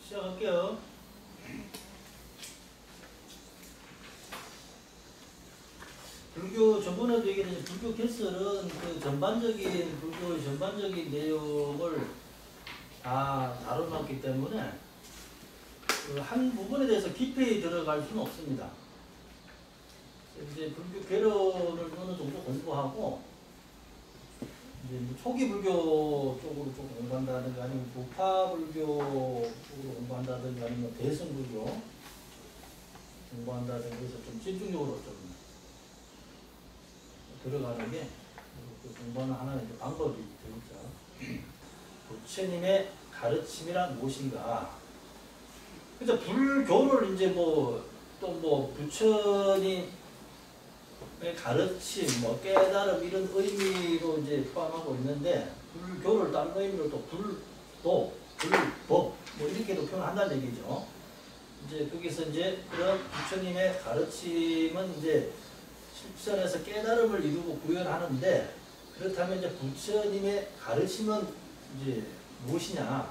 시작할게요. 불교 저번에도 얘기했듯이 불교 개설은 그 전반적인 불교의 전반적인 내용을 다 다뤄놨기 때문에 그 한 부분에 대해서 깊이 들어갈 수는 없습니다. 이제 불교 개론을 어느 정도 공부하고 이제 초기 불교 쪽으로 좀 공부한다든가 아니면 부파 불교 쪽으로 공부한다든가 아니면 대승 불교 공부한다든가 해서 좀 집중적으로 좀 들어가는 게 공부하는 하나의 방법이 되겠죠. 부처님의 가르침이란 무엇인가? 그래서 불교를 이제 또 부처님의 가르침, 깨달음 이런 의미로 이제 포함하고 있는데 불교를 다른 의미로 또 불도, 불법 이렇게도 표현한다는 얘기죠. 이제 거기서 이제 그런 부처님의 가르침은 이제 실천해서 깨달음을 이루고 구현하는데 그렇다면 이제 부처님의 가르침은 이제 무엇이냐?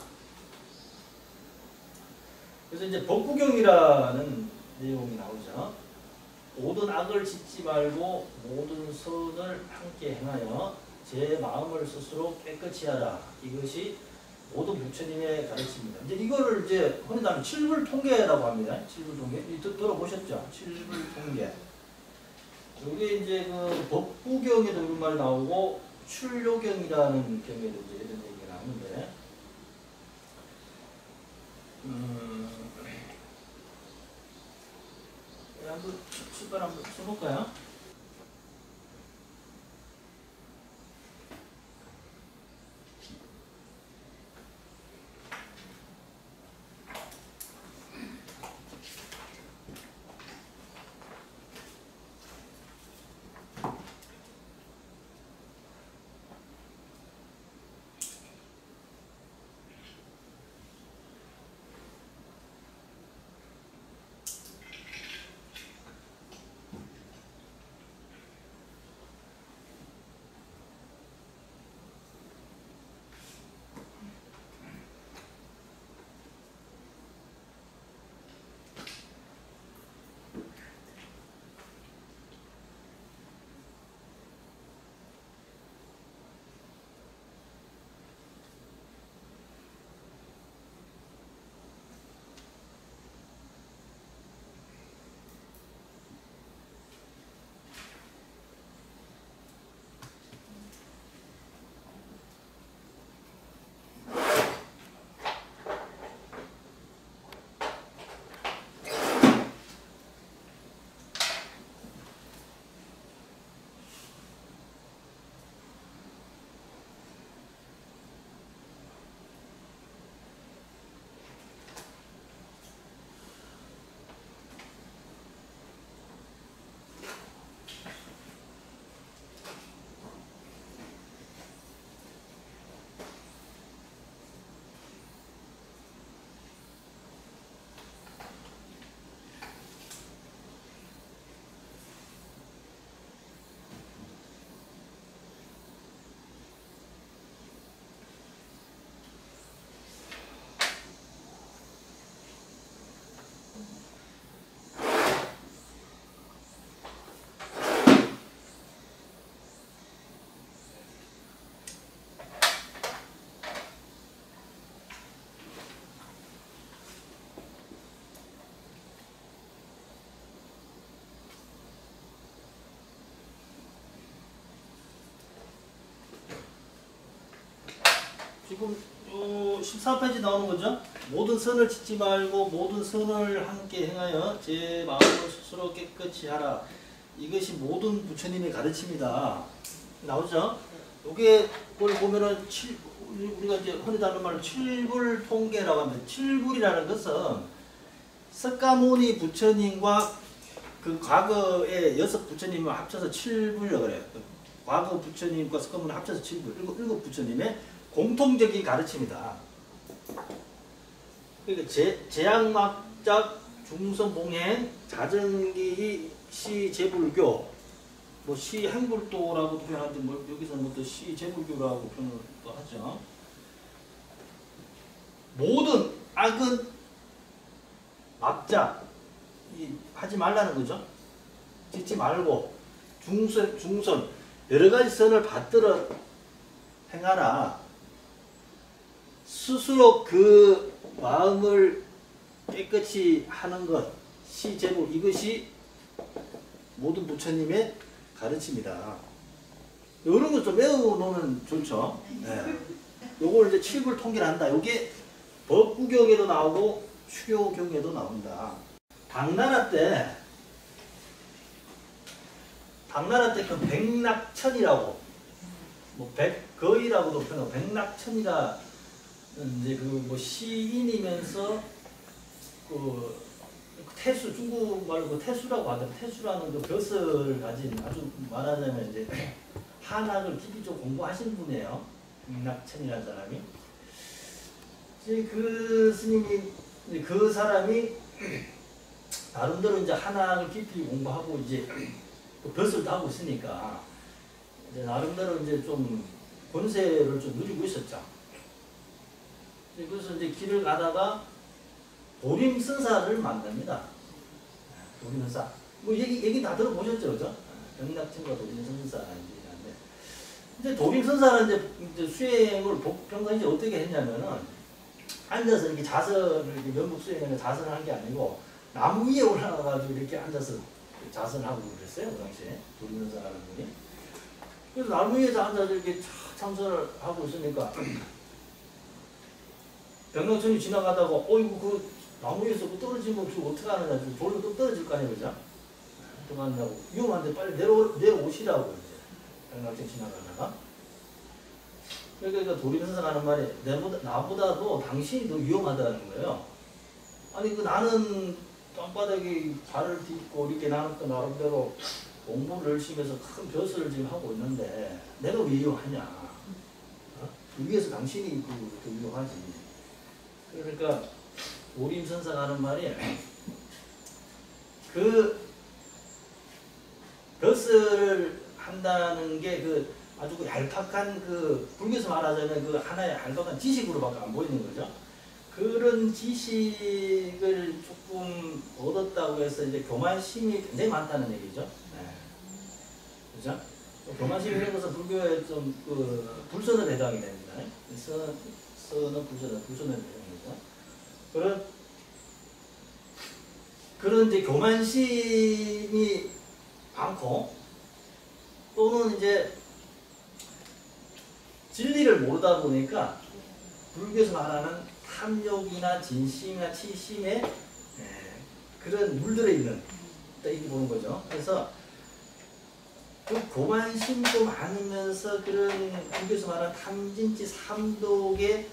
그래서 이제 법구경이라는 내용이 나오죠. 모든 악을 짓지 말고 모든 선을 함께 행하여 제 마음을 스스로 깨끗이 하라. 이것이 모든 부처님의 가르침입니다. 이제 이거를 이제 흔히 말하면 칠불통계라고 합니다. 칠불통계. 들어보셨죠? 칠불통계. 이게 이제 그 법구경에도 이런 말이 나오고 출료경이라는 경에도 이제 이런 얘기가 나오는데 한번 출발 한번 써볼까요? 지금 14페이지 나오는 거죠. 모든 선을 짓지 말고 모든 선을 함께 행하여 제 마음을 스스로 깨끗이 하라. 이것이 모든 부처님의 가르침이다. 나오죠. 요게 뭘 보면은 우리가 이제 흔히 다루는 말로 칠불통계라고 합니다. 칠불이라는 것은 석가모니 부처님과 그 과거의 6 부처님을 합쳐서 칠불이라고 그래요. 과거 부처님과 석가모니 합쳐서 칠불, 7 부처님의 공통적인 가르침이다. 그러니까 제약막작 중선봉행 자정기 시제불교 시행불도라고 표현하는데 여기서는 또 시제불교라고 표현을 또 하죠. 모든 악은 자, 하지 말라는 거죠. 짓지 말고 중선 여러 가지 선을 받들어 행하라. 스스로 그 마음을 깨끗이 하는 것, 시제복 이것이 모든 부처님의 가르침이다. 이런 거 좀 외워놓으면 좋죠. 네. 요걸 이제 칠불 통계를 한다. 요게 법구경에도 나오고 추교경에도 나온다. 당나라 때 그 백낙천이라고 뭐 백거이라고도 표현하고 백낙천이라 이제 그 뭐 시인이면서 그 태수 중국 말로 그 태수라고 하던 태수라는 그 벼슬을 가진 아주 말하자면 이제 한학을 깊이 좀 공부하신 분이에요. 백낙천이라는 사람이. 이제 그 스님이 그 사람이 나름대로 이제 한학을 깊이 공부하고 이제 벼슬도 하고 있으니까 이제 나름대로 이제 좀 권세를 좀 누리고 있었죠. 그래서 이제 길을 가다가 도림선사를 만납니다. 도림선사. 뭐 얘기 다 들어보셨죠, 그죠? 백낙천과 도림선사 얘기하는데. 이제 도림선사는 이제 수행을 평상시 어떻게 했냐면은 앉아서 이렇게 자선을 이렇게 면목 수행을 자선을 한 게 아니고 나무 위에 올라가가지고 이렇게 앉아서 자선하고 그랬어요, 그 당시에. 도림선사라는 분이. 그래서 나무 위에서 앉아서 이렇게 참선을 하고 있으니까 백낙천이 지나가다가 어이구 그 나무 위에서 그 떨어지면 그 어떻게 하느냐, 돌로 또 떨어질 거 아니에요, 그죠? 어떻게 하느냐고 위험한데 빨리 내려오시라고 이제 백낙천 지나가다가. 그러니까 도림선사가 하는 말이 나보다도 당신이 더 위험하다는 거예요. 아니 그 나는 땅바닥에 발을 딛고 이렇게 나는 또 나름대로 공부를 열심히 해서 큰 벼슬을 지금 하고 있는데 내가 왜 위험하냐? 어? 위에서 당신이 더 위험하지. 그러니까 도림선사가 하는 말이 그 벼슬을 한다는 게 그 아주 그 얄팍한 그 불교에서 말하자면 그 하나의 얄팍한 지식으로밖에 안 보이는 거죠. 그런 지식을 조금 얻었다고 해서 이제 교만심이 굉장히 많다는 얘기죠. 네. 그죠? 교만심이라는 것은 불교에 좀 그 불선에 해당이 됩니다. 선은 불선에 해당이죠. 그런 이제 교만심이 많고 또는 이제 진리를 모르다 보니까 불교에서 말하는 탐욕이나 진심이나 치심에 그런 물들어 있는 이렇게 보는 거죠. 그래서 그 교만심도 많으면서 그런 불교에서 말하는 탐진치 삼독에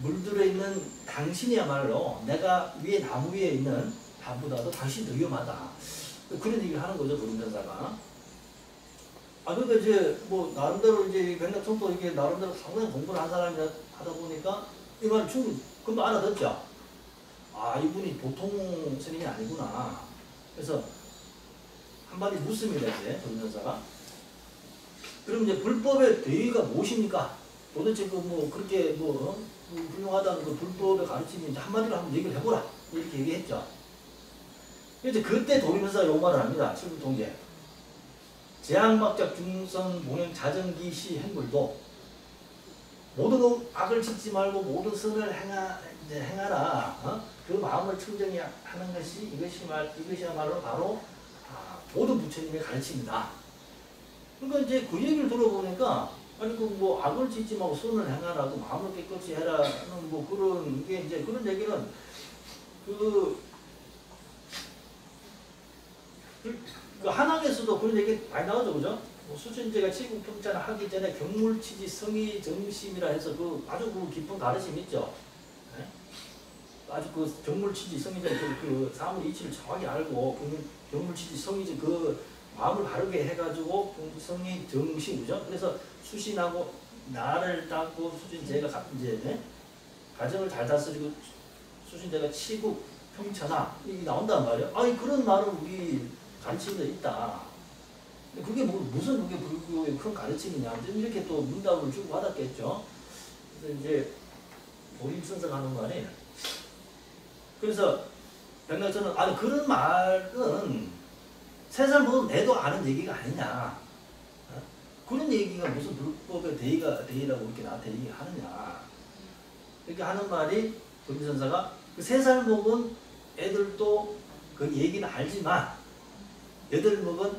물들어 있는 당신이야말로 내가 위에 나무 위에 있는 나보다도 당신이 더 위험하다. 그런 얘기를 하는 거죠, 도림선사가. 그러니까 이제 뭐 나름대로 이제 백낙천도 이게 나름대로 상당히 공부를 한 사람이 하다 보니까 이 말을 충분히 금방 알아듣죠. 이분이 보통 스님이 아니구나. 그래서 한마디 묻습니다, 이제 도림선사가. 그럼 이제 불법의 대의가 무엇입니까? 도대체 그 뭐 그렇게 뭐 훌륭하다는 그 불법의 가르침이 이제 한마디로 한번 얘기를 해보라. 이렇게 얘기했죠. 이제 그때 도림선사가 요 말을 합니다. 칠불통계. 제약막작 중선 봉행 자정기 시 행불도 모든 악을 짓지 말고 모든 선을 행하라. 그 마음을 청정히 하는 것이 이것이야말로 바로 모든 부처님의 가르침이다. 그러니까 이제 그 얘기를 들어보니까 아니 그 뭐 악을 짓지 말고 선을 행하라, 그 마음을 깨끗이 해라는 뭐 그런 게 이제 그런 얘기는 그 한학에서도 그런 얘기 많이 나오죠, 그죠? 수준제가 칠국평찬을 하기 전에 경물치지 성의 정심이라 해서 그 아주 그 깊은 가르침이 있죠. 네? 아주 그 경물치지 성의정 그 사물 이치를 정확히 알고 경물치지 성의정 그 마음을 바르게 해가지고 성의 정심, 그죠? 그래서 수신하고 나를 닦고 수준제가 이제 네? 가정을 잘 다스리고 수신제가 치국 평천하 이게 나온단 말이에요. 그런 말은 우리 가르침도 있다. 그게 무슨 그게 불교의 큰 가르침이냐. 이렇게 또 문답을 주고 받았겠죠. 그래서 이제 도림선사가 하는 말이 그래서 백낙천은 아니 그런 말은 세 살 먹으면 내도 아는 얘기가 아니냐. 어? 그런 얘기가 무슨 불법의 대의라고 이렇게 나한테 얘기하느냐. 이렇게 하는 말이 법인선사가 그 세 살 먹은 애들도 그 얘기는 알지만 8 먹은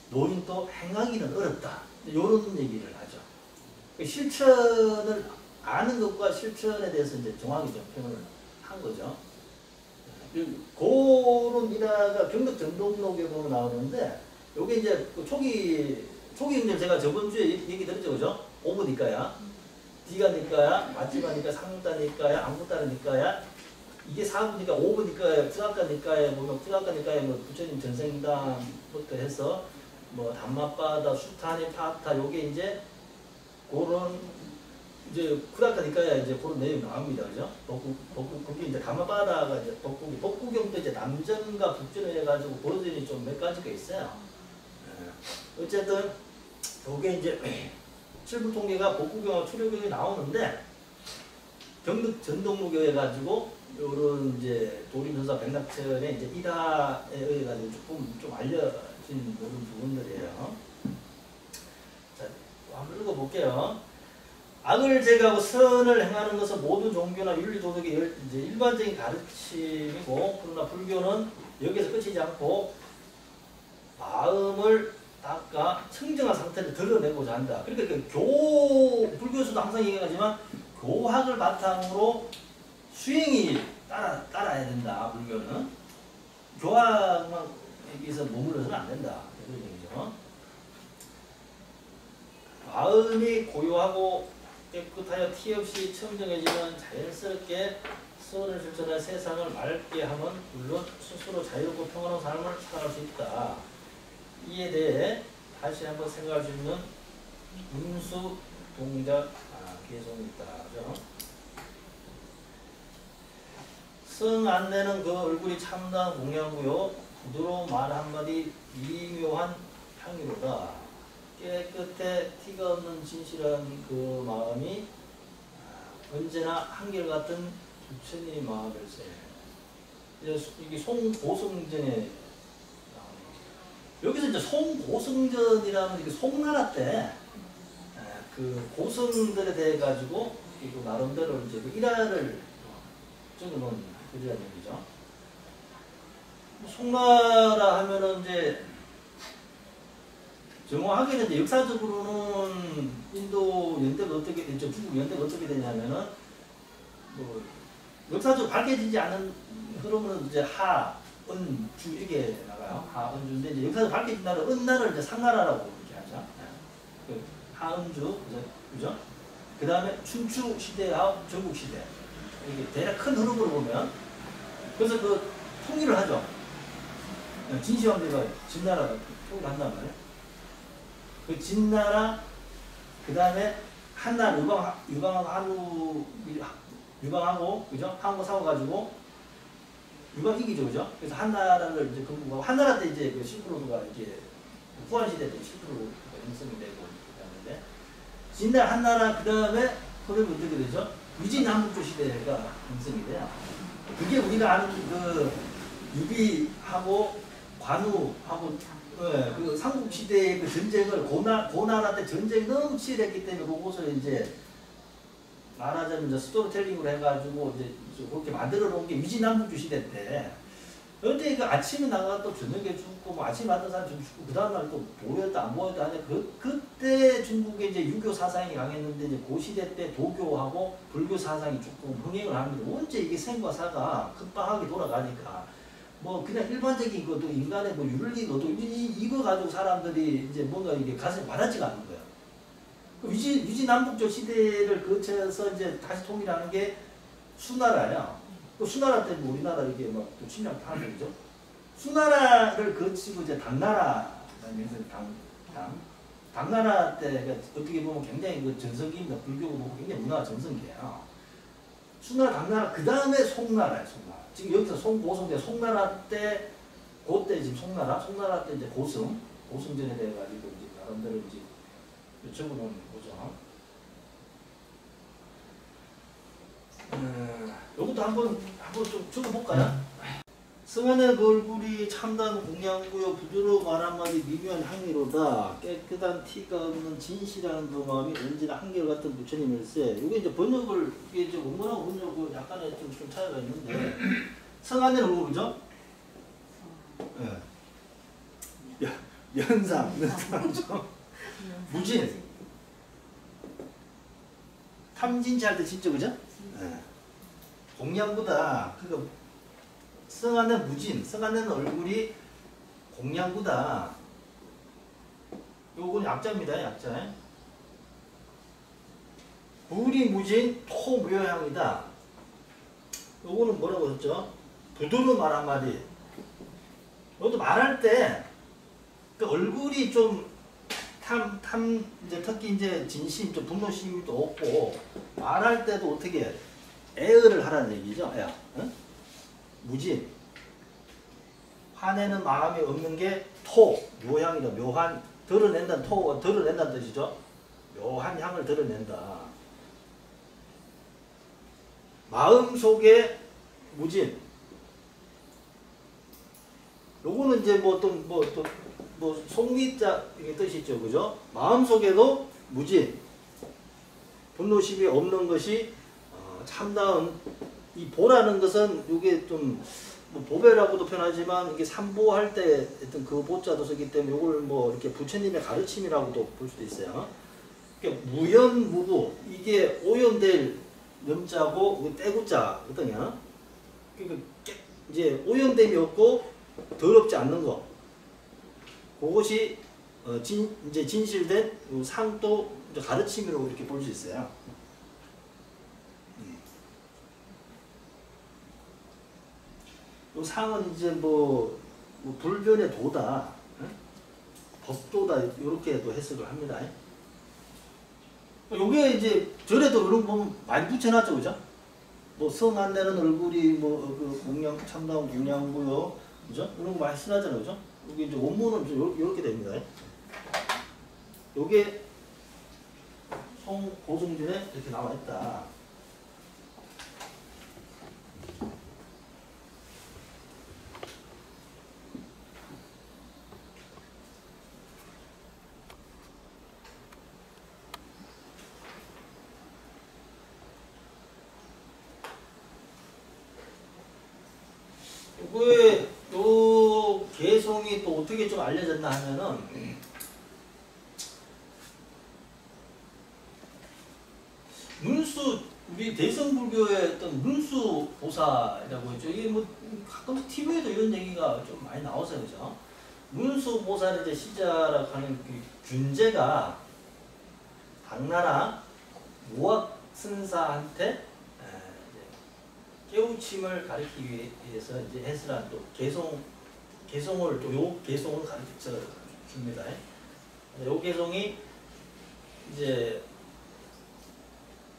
노인도 행하기는 어렵다. 이런 얘기를 하죠. 실천을 아는 것과 실천에 대해서 이제 정확히 좀 표현을 한 거죠. 그런 미라가 경덕 전동록에 보면 나오는데, 요게 이제 그 초기 경제 제가 저번 주에 얘기 들었죠, 그죠? 오브니까야, D가 니까야, 맛집가 니까, 상다 니까야, 아무것도 니까야, 이게 4부니까 5부니까야, 구학가 니까야 보면 구학가 니까야 뭐 부처님 전생담부터 해서 뭐 담마바다, 수타니, 파타, 요게 이제 그런 이제 구락하니까 이제 그런 내용이 나옵니다, 그죠? 복국 그게 이제 가마바다가 이제 복국경도 이제 남전과 북전을 해가지고 버전이 좀 몇 가지가 있어요. 어쨌든 요게 이제 7부 통계가 복국경하고 출애경이 나오는데 경덕 전동록에 해가지고 요런 이제 도림선사 백낙천의 이제 일화에 의해 가지고 조금 좀 알려진 그런 부분들이에요. 자, 한번 읽어볼게요. 악을 제거하고 선을 행하는 것은 모든 종교나 윤리 도덕의 이제 일반적인 가르침이고, 그러나 불교는 여기서 끝이지 않고 마음을 닦아 청정한 상태를 드러내고자 한다. 그러니까 불교에서도 항상 얘기하지만 교학을 바탕으로 수행이 따라야 된다. 불교는 교학만 여기서 머물러서는 안 된다. 이런 얘기죠. 마음이 고요하고 깨끗하여 티 없이 청정해지면 자연스럽게 선을 실천해 세상을 맑게 하면 물론 스스로 자유롭고 평안한 삶을 살아갈 수 있다. 이에 대해 다시 한번 생각할 수 있는 문수 동작 개성이 있다. 성 안내는 그 얼굴이 참다한 공양구요. 부드러운 말 한마디 미묘한 향기로다. 깨끗해 티가 없는 진실한 그 마음이 언제나 한결같은 부처님의 마음일세. 이게 송고성전에 여기서 이제 송고성전이라는 이게 송나라 때 그 고성들에 대해 가지고 나름대로 이제 그 일화를 적어놓은 글이라는 얘기죠. 송나라 하면은 이제 정확하게는 이제 역사적으로는 인도 연대가 어떻게 되죠? 중국 연대가 어떻게 되냐면은 뭐 역사적으로 밝혀지지 않은 흐름은 이제 하, 은, 주 이렇게 나가요. 하, 은, 주인데 이제 역사적으로 밝혀진 나라, 은나라를 이제 상나라라고 이렇게 하죠. 그 하, 은, 주, 그죠? 그 다음에 춘추 시대와 전국 시대. 이게 대략 큰 흐름으로 보면 그래서 그 통일을 하죠. 진시황제가 진나라가 통일을 한단 말이에요. 그 진나라, 그 다음에 한나라 유방하고, 그죠? 한국 싸워가지고, 유방 이기죠, 그죠? 그래서 한나라를 이제 건국하고, 한나라 때 이제 그 실크로드가 이제 후한시대 때 실크로드가 형성이 되고, 그랬는데, 진나라, 한나라, 그 다음에, 그러면 어떻게 되죠? 위진남북조 시대가 형성이 돼요. 그게 우리가 아는 그 유비하고 관우하고 그 삼국시대의 그 전쟁을 고나라 때 전쟁이 너무 치열했기 때문에 그것을 이제 말하자면 이제 스토리텔링으로 해가지고 이제 그렇게 만들어 놓은 게 위진남북조 시대 때 그때 그 아침에 나가 또 저녁에 죽고 뭐 아침에 왔던 사람 죽고 그 다음날 또 보였다 안 보였다 하냐 그때 중국에 이제 유교 사상이 강했는데 이제 그 시대 때 도교하고 불교 사상이 조금 흥행을 합니다. 언제 이게 생과 사가 급박하게 돌아가니까 뭐 그냥 일반적인 것도 인간의 뭐 윤리 것도 이거 가지고 사람들이 이제 뭔가 이게 가슴이 와닿지가 않는 거예요. 그 위진남북조 시대를 거쳐서 이제 다시 통일하는 게 수나라예요. 그 수나라 때 뭐 우리나라 이게 막 또 침략하는 거죠. 수나라를 거치고 이제 당나라라는 명칭 당나라 때가 어떻게 보면 굉장히 그 전성기입니다. 불교고 보고 굉장히 문화가 전성기예요. 수나라, 당나라, 그 다음에 송나라예요. 송나라. 지금 여기서 송고성대 송나라 때 그때 지금 송나라 때 이제 고성전에 대해 가지고 이제 나름대로 이제 적어놓은 거죠. 요것도 한번 좀 적어볼까요? 승한의 그 얼굴이 참다운 공양구요 부드러워 말 한마디 미묘한 향기로다 깨끗한 티가 없는 진실한 그 마음이 언제나 한결같은 부처님일세. 이게 이제 번역을 이게 이제 원문하고 번역을 약간의 좀 차이가 있는데 승한의 얼굴 그죠? 예. 연상 그죠? 무진 탐진치 할 때 진짜 그죠? 예. 공양보다 그거 승하는 무진, 승하는 얼굴이 공양구다. 요건 약자입니다, 약자. 불이 무진, 토 묘향이다. 요거는 뭐라고 했죠? 부드러운 말 한마디. 이것도 말할 때, 그 얼굴이 좀 이제 특히 이제 진심, 좀 분노심도 없고, 말할 때도 어떻게 애을을 하라는 얘기죠, 야. 응? 무진. 화내는 마음이 없는 게 토, 묘향이다. 묘한, 드러낸다는 토, 드러낸다는 뜻이죠. 묘한 향을 드러낸다. 마음속에 무진. 요거는 이제 속미자 이게 뜻이죠. 그죠? 마음속에도 무진. 분노심이 없는 것이 참다운 이 보라는 것은 이게 좀 보배라고도 표현하지만 이게 삼보할 때 어떤 그 보자도 쓰기 때문에 이걸 뭐 이렇게 부처님의 가르침이라고도 볼 수도 있어요. 그러니까 무연무부 이게 오연될 염자고 떼구자거든요. 그러니까 이제 오연됨이 없고 더럽지 않는 거. 그것이 이제 진실된 상도 가르침이라고 이렇게 볼 수 있어요. 요 상은 이제 뭐 불변의 도다, 법도다 이렇게도 해석을 합니다. 요게 이제 절에도 이런 거 보면 많이 붙여놨죠, 그죠? 뭐 성 안 내는 얼굴이 그 공양 참다운 공양구요, 그죠? 이런 거 많이 쓰나잖아요, 그죠? 여기 이제 원문은 이렇게 됩니다. 요게 송고승준에 이렇게 나와 있다. 요거에 요 개성이 또 어떻게 좀 알려졌나 하면은 문수 우리 대성불교의 어떤 문수 보살이라고 했죠. 이게 뭐 가끔씩 TV에도 이런 얘기가 좀 많이 나와서 그죠. 문수 보살의 이제 시자라고 하는 그 균제가 당나라 무학승사한테 깨우침을 가르치기 위해서 이제 해설한 또 개송을 또 요 개송을 가르쳐 줍니다. 요 개송이 이제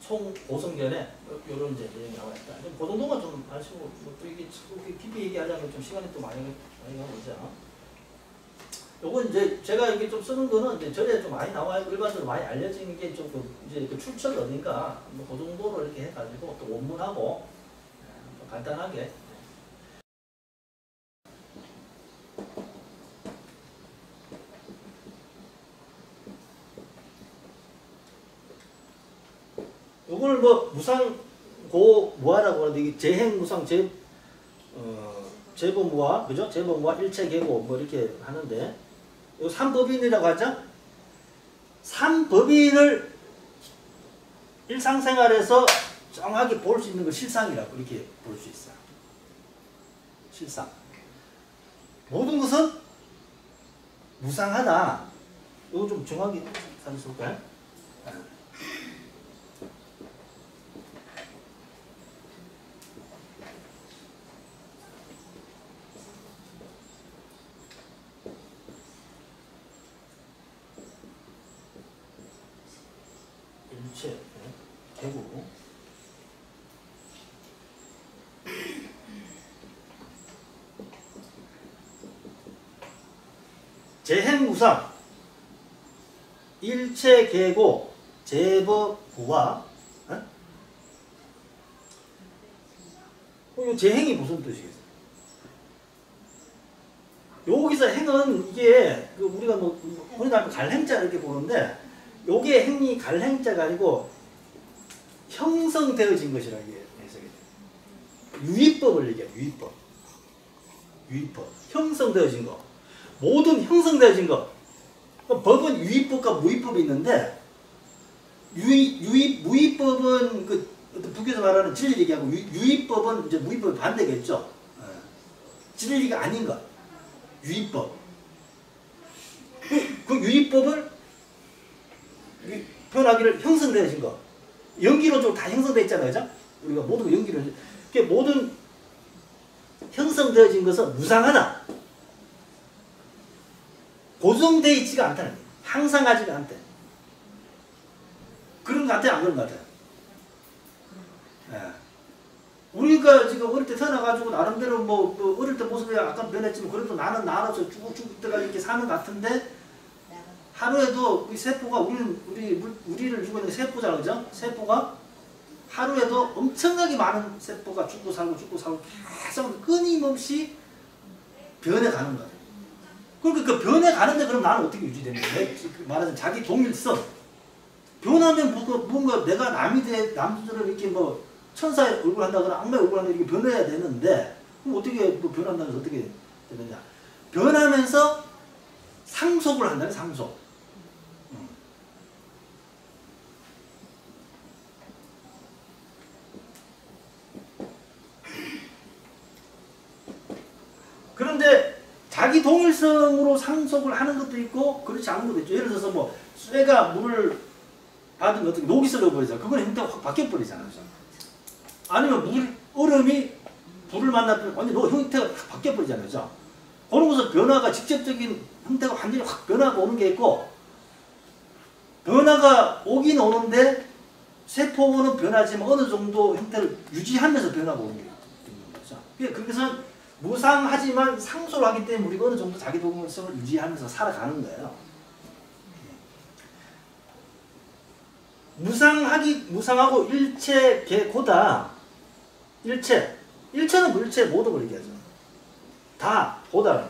총고성견에 요런 이제 내용이 나와 있다. 그 정도만 좀 아시고 또 이게 깊이 얘기하자면 좀 시간이 또 많이 가보죠. 요건 이제 제가 이게 좀 쓰는 거는 이제 절에 좀 많이 나와요. 일반적으로 많이 알려진 게 좀 이제 그 출처 어딘가 그 정도로 이렇게 해가지고 또 원문하고 간단하게. 요걸 뭐 무상고 무화라고 하는데 이게 재행무상 재범무화 그죠? 재범무화 일체계고 뭐 이렇게 하는데 요 삼법인이라고 하죠? 삼법인을 일상생활에서 정확히 볼 수 있는 걸 실상이라고 이렇게 볼 수 있어요. 실상. 모든 것은 무상하다. 이거 좀 정확히 찾으실까요? 일체 개구. 재행무상 일체계고 재법부와 이 재행이 무슨 뜻이겠어요? 여기서 행은 이게 그 우리가 뭐 우리가 갈행자 이렇게 보는데 요게 행이 갈행자가 아니고 형성되어진 것이라 이게 해석이 돼요. 유의법을 얘기해요. 유의법. 유의법. 형성되어진 거. 모든 형성되어진 거. 법은 유의법과 무의법이 있는데 무의법은 그 북에서 말하는 진리 얘기하고 유의법은 이제 무의법의 반대겠죠. 진리가 아닌 것. 유의법. 그 유의법을 표현하기를 형성되어진 거. 연기로적으로 다 형성되어 있잖아요. 그죠? 우리가 모든 연기로. 모든 형성되어진 것은 무상하다. 고정되어 있지가 않다는 거예요. 항상 하지가 않대. 그런 것 같아요? 안 그런 것 같아요? 예. 우리가 지금 어릴 때 태어나가지고 나름대로 뭐 어릴 때 모습이 약간 변했지만 그래도 나는 나눠서 쭉쭉 때가 이렇게 사는 것 같은데 하루에도 이 세포가 우리를 주고 있는 세포잖아요. 그죠? 세포가 하루에도 엄청나게 많은 세포가 죽고 살고 계속 끊임없이 변해가는 거예요. 그러니까 그 변해가는데 그럼 나는 어떻게 유지되는 거예요? 말하자면 자기 동일성. 변하면 뭔가 내가 남들처럼 이렇게 뭐 천사의 얼굴 한다거나 악마의 얼굴 한다거나 이렇게 변해야 되는데 그럼 어떻게 뭐 변한다고 해서 어떻게 되느냐. 변하면서 상속을 한다는 상속. 그런데 자기 동일성으로 상속을 하는 것도 있고 그렇지 않은 것도 있죠. 예를 들어서 뭐 쇠가 물을 받으면 어떻게 녹이 썰어버리잖아. 그건 형태가 확 바뀌어버리잖아요. 아니면 얼음이 불을 만나면 완전히 형태가 확 바뀌어버리잖아요. 그죠? 그런 것은 변화가 직접적인 형태가 완전히 확 변화가 오는 게 있고 변화가 오긴 오는데 세포는 변하지만 어느 정도 형태를 유지하면서 변화가 오는 게 있는 거죠. 그래서 무상하지만 상소를 하기 때문에 우리가 어느 정도 자기 동일성을 유지하면서 살아가는 거예요. 무상하고 일체 개고다. 일체는 물체 모든 걸 얘기하죠. 다 고다.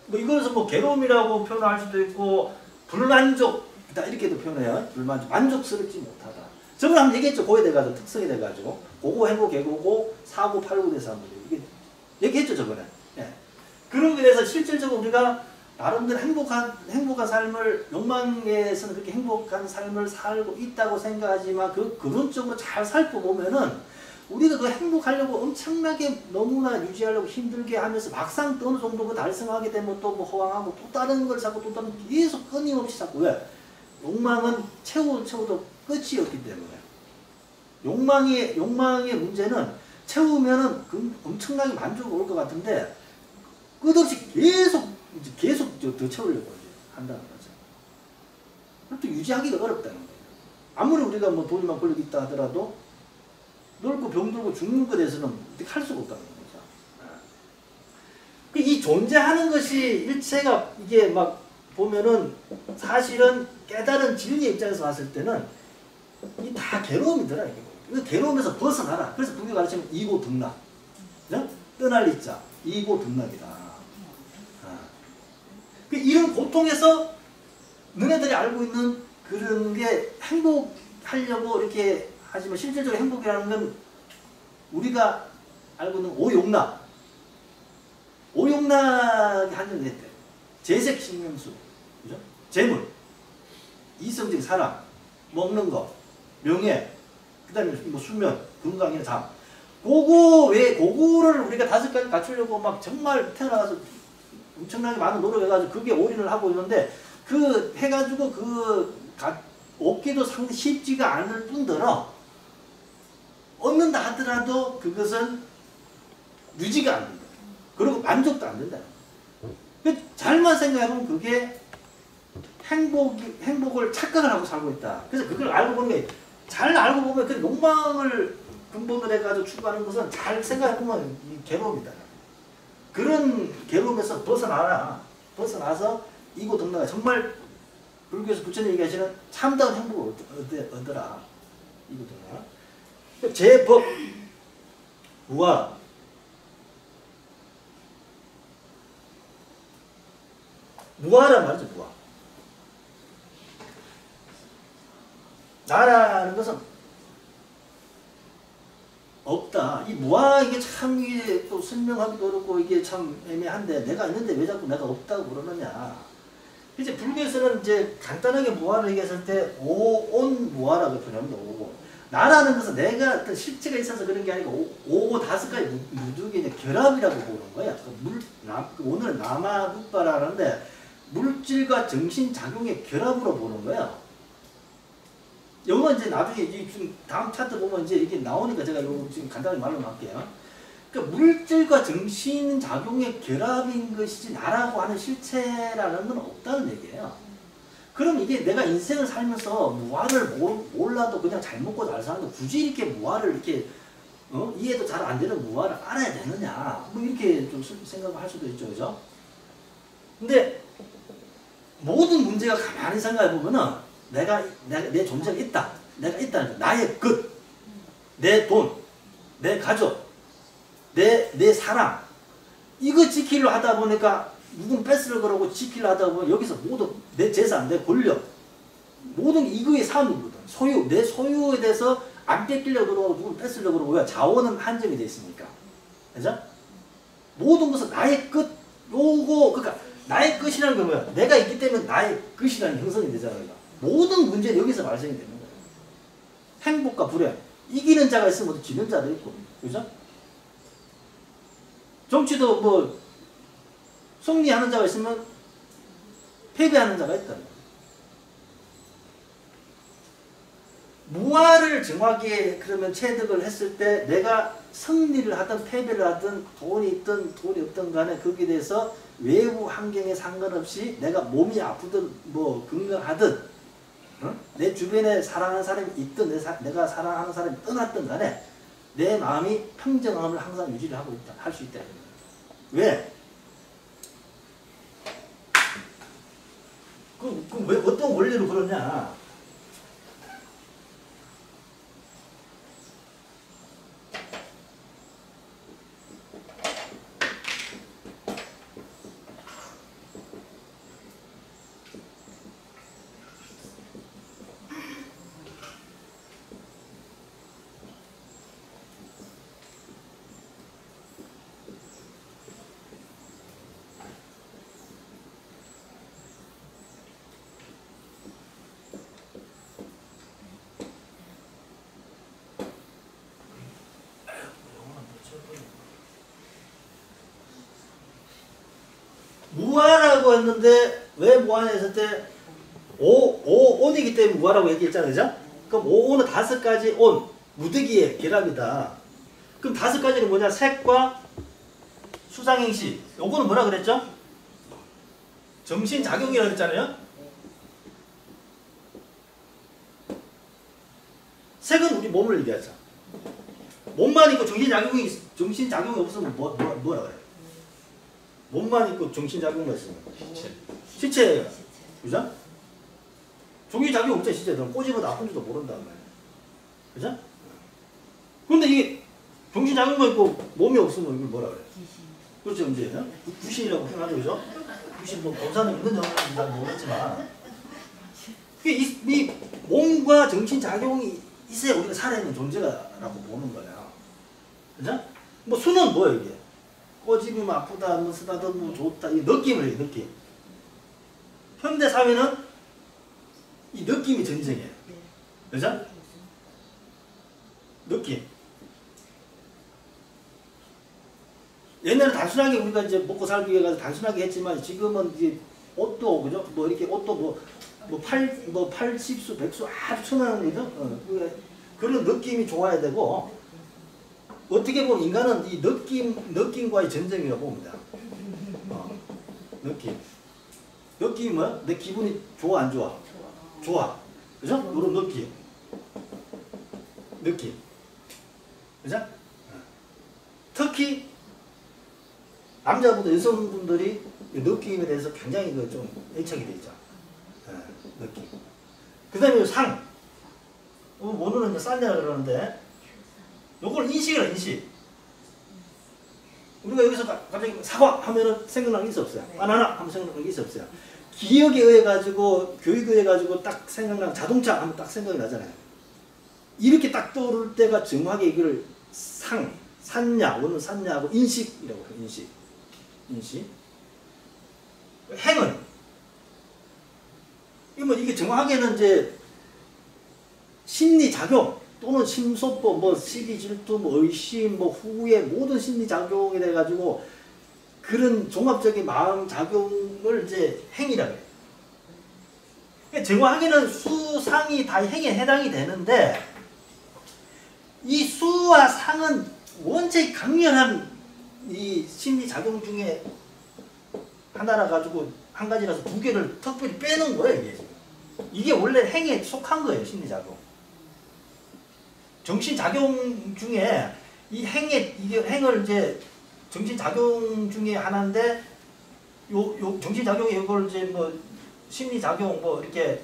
뭐 이것은 뭐 괴로움이라고 표현할 수도 있고 불만족이다 이렇게도 표현해요. 만족스럽지 못하다. 저번에 한번 얘기했죠. 고에 돼가지고 특성이 돼가지고 고고 행고 개고고 사고 팔고 돼서 한번 이게 얘기했죠 저번에. 예. 그런 거에서 실질적으로 우리가 나름대로 행복한 삶을 욕망에서는 그렇게 행복한 삶을 살고 있다고 생각하지만 그 근원적으로 잘 살펴보면은 우리가 그 행복하려고 엄청나게 너무나 유지하려고 힘들게 하면서 막상 어느 정도 그 달성하게 되면 또 뭐 허황하고 또 다른 걸 자꾸 또 다른 계속 끊임없이 자꾸 왜? 욕망은 채워도 끝이 없기 때문에 욕망의 문제는 채우면은 엄청나게 만족이 올 것 같은데 끝없이 계속 더 채우려고 한다는 거죠. 그것도 유지하기가 어렵다는 거예요. 아무리 우리가 뭐 돈이만 벌리고 있다 하더라도 늙고 병들고 죽는 것에 대해서는 어떻게 할 수가 없다는 거죠. 이 존재하는 것이 일체가 이게 막 보면은 사실은 깨달은 진리의 입장에서 봤을 때는 이 다 괴로움이더라. 이거 괴로움에서 벗어나라. 그래서 북이 가르치면 이고 등락. 떠날 이자. 이고 등락이다. 이런 고통에서 너네들이 알고 있는 그런 게 행복하려고 이렇게 하지만 실질적으로 행복이라는 건 우리가 알고 있는 오욕락. 오욕락이 한정이 됐대. 재색 신명수. 그죠? 재물. 이성적 사랑. 먹는 거. 명예. 그 다음에 뭐 수면. 건강이나 잠. 그거를 우리가 5가지 갖추려고 막 정말 태어나서 엄청나게 많은 노력해가지고 그게 올인을 하고 있는데 그 해가지고 얻기도 상당히 쉽지가 않을 뿐더러 얻는다 하더라도 그것은 유지가 안 된다. 그리고 만족도 안 된다. 잘만 생각해보면 그게 행복을 착각을 하고 살고 있다. 그래서 그걸 알고 보는 게 잘 알고 보면 그 욕망을 근본으로 해가지고 추구하는 것은 잘 생각해보면 괴로움이다. 그런 괴로움에서 벗어나라. 벗어나서 이고 등락가 정말 불교에서 부처님 얘기하시는 참다운 행복을 얻어라. 이고 등락. 제법 우와 무아란 말이죠. 무아. 나라는 것은 없다. 이 무아 이게 참 이게 또 설명하기도 어렵고 이게 참 애매한데 내가 있는데 왜 자꾸 내가 없다고 그러느냐. 이제 불교에서는 이제 간단하게 무아를 얘기했을 때 오온 무아라고 표현합니다. 오온. 나라는 것은 내가 어떤 실체가 있어서 그런 게 아니고 오고 다섯 가지 무득의 이제 결합이라고 보는 거야. 오늘 나마루빠라는데 물질과 정신 작용의 결합으로 보는 거야. 이거 이제 나중에 지금 다음 차트 보면 이제 이게 나오니까 제가 이거 지금 간단히 말로 할게요. 그러니까 물질과 정신 작용의 결합인 것이지 나라고 하는 실체라는 건 없다는 얘기예요. 그럼 이게 내가 인생을 살면서 무아를 몰라도 그냥 잘 먹고 잘 사는데 굳이 이렇게 무아를 이렇게 이해도 잘 안 되는 무아를 알아야 되느냐 뭐 이렇게 좀 생각을 할 수도 있죠, 그죠? 근데 모든 문제가 가만히 생각해 보면은 내 존재가 있다. 내가 있다는 거. 나의 것, 내 돈, 내 가족, 내 사랑. 이거 지키려 하다 보니까 누군 뺏으려 그러고 지키려 하다 보면 여기서 모두 내 재산, 내 권력, 모든 이거의 삶이거든. 소유, 내 소유에 대해서 안 뺏기려고 그러고 누군 뺏으려고 그러고 왜? 자원은 한정이 돼 있으니까. 그죠? 모든 것은 나의 것, 그러니까 나의 것이라는 게 뭐야? 내가 있기 때문에 나의 것이라는 형성이 되잖아요. 모든 문제는 여기서 발생이 되는 거예요. 행복과 불행. 이기는 자가 있으면 지는 자도 있고. 그죠? 정치도 뭐, 승리하는 자가 있으면 패배하는 자가 있다. 무아를 정확히 그러면 체득을 했을 때 내가 승리를 하든 패배를 하든 돈이 있든 돈이 없든 간에 거기에 대해서 외부 환경에 상관없이 내가 몸이 아프든 뭐 건강하든 내 주변에 사랑하는 사람이 있든 내가 사랑하는 사람이 떠났든 간에 내 마음이 평정함을 항상 유지를 하고 있다. 할 수 있다. 왜? 왜 어떤 원리로 그러냐? 무아라고 했는데 왜 무아냐 했을 때 온이기 때문에 무아라고 얘기했잖아요. 그죠? 그럼 오는 다섯 가지 온, 무득이의 결합이다. 그럼 다섯 가지는 뭐냐? 색과 수상행시. 요거는 뭐라 그랬죠? 정신작용이라고 했잖아요. 색은 우리 몸을 얘기하죠. 몸만 있고 정신작용이 없으면 뭐라 그래? 몸만 있고 정신작용이 없으면 시체예요. 그죠? 정신작용 없죠, 시체들은. 꼬집어도 아픈지도 모른단 말이에요. 그죠? 근데 이게 정신작용만 있고 몸이 없으면 이걸 뭐라 그래? 그렇죠, 이제. 구신이라고 표현하죠, 그죠? 구신, 뭐, 검사는 있는 정도는 잘 모르겠지만. 이 몸과 정신작용이 있어야 우리가 살아있는 존재라고 보는 거예요. 그죠? 뭐, 수는 뭐예요, 이게? 꼬집으면 아프다, 뭐 쓰다든 뭐 좋다, 이 느낌을 해요, 느낌. 현대 사회는 이 느낌이 전쟁이에요. 그죠? 느낌. 옛날에 단순하게 우리가 이제 먹고 살기 위해서 단순하게 했지만 지금은 이제 옷도, 그죠? 뭐 이렇게 옷도 뭐 80수, 100수 아주 천한 거죠? 그런 느낌이 좋아야 되고, 어떻게 보면 인간은 이 느낌과의 전쟁이라고 봅니다. 느낌. 느낌이 뭐야? 내 기분이 좋아, 안 좋아? 좋아. 그죠? 이런 느낌. 느낌. 그죠? 특히, 남자분들, 여성분들이 느낌에 대해서 굉장히 좀 애착이 되죠. 느낌. 그 다음에 상. 오늘은 싼내라 그러는데, 요걸 인식이라, 인식. 우리가 여기서 갑자기 사과 하면은 생각나는 게 있어 없어요? 바나나 하면 생각나는 게 있어 없어요? 기억에 의해 가지고 교육에 의해 가지고 딱 생각나는 자동차 하면 딱 생각이 나잖아요. 이렇게 딱 떠오를 때가 정확하게 이걸 산냐, 오늘 산냐하고 인식이라고 해요. 인식. 행은 이게 정확하게는 이제 심리작용 또는 심소법, 뭐 시기, 질투, 뭐 의심, 뭐 후회 모든 심리작용이 돼가지고 그런 종합적인 마음작용을 이제 행이라고 해요. 그러니까 정확하게는 수상이 다 행에 해당이 되는데 이 수와 상은 원체 강렬한 이 심리작용 중에 하나라 가지고 한 가지라서 두 개를 특별히 빼놓은 거예요. 이게 원래 행에 속한 거예요. 심리작용. 정신작용 중에 이 행을 이제 정신작용 중에 하나인데 요 정신작용이 이걸 이제 뭐 심리작용 뭐 이렇게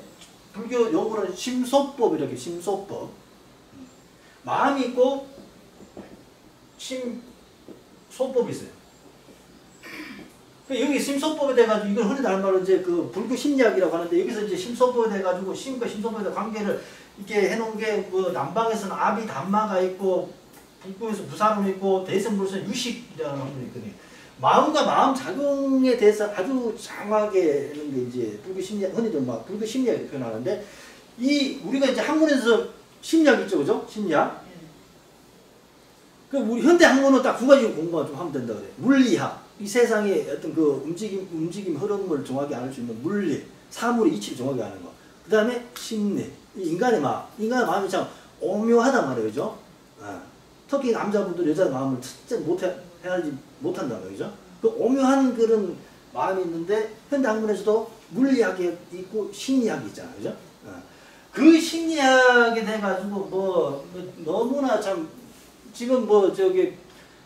불교 용어로 심소법 이렇게 심소법 마음이 있고 심소법이 있어요. 여기 심소법에 대해가지고 이걸 흔히 다른 말로 이제 그 불교 심리학이라고 하는데 여기서 이제 심소법에 대해가지고 심과 심소법에 대한 관계를 이렇게 해놓은 게 뭐 남방에서는 아비 담마가 있고 북부에서 부사론이 있고 대승불에서 유식이라는 학문이 있거든요. 마음과 마음 작용에 대해서 아주 장하게 하는 게 이제 불교 심리학 흔히들 막 불교 심리학을 표현하는데 이 우리가 이제 학문에서 심리학 있죠, 그죠? 심리학. 그 우리 현대 학문은 딱 두 가지 공부만 좀 하면 된다 그래요. 물리학. 이 세상의 어떤 그 움직임 흐름을 정확히 알 수 있는 물리, 사물의 이치를 정확히 아는 거. 그 다음에 심리, 인간의 마음이 참 오묘하단 말이에요, 그죠? 특히 남자분들 여자 마음을 진짜 헤아리지 못한단 말이죠. 그 오묘한 그런 마음이 있는데 현대 학문에서도 물리학이 있고 심리학이 있잖아요, 그죠? 그 심리학에 대해 가지고 뭐 너무나 참 지금 뭐 저기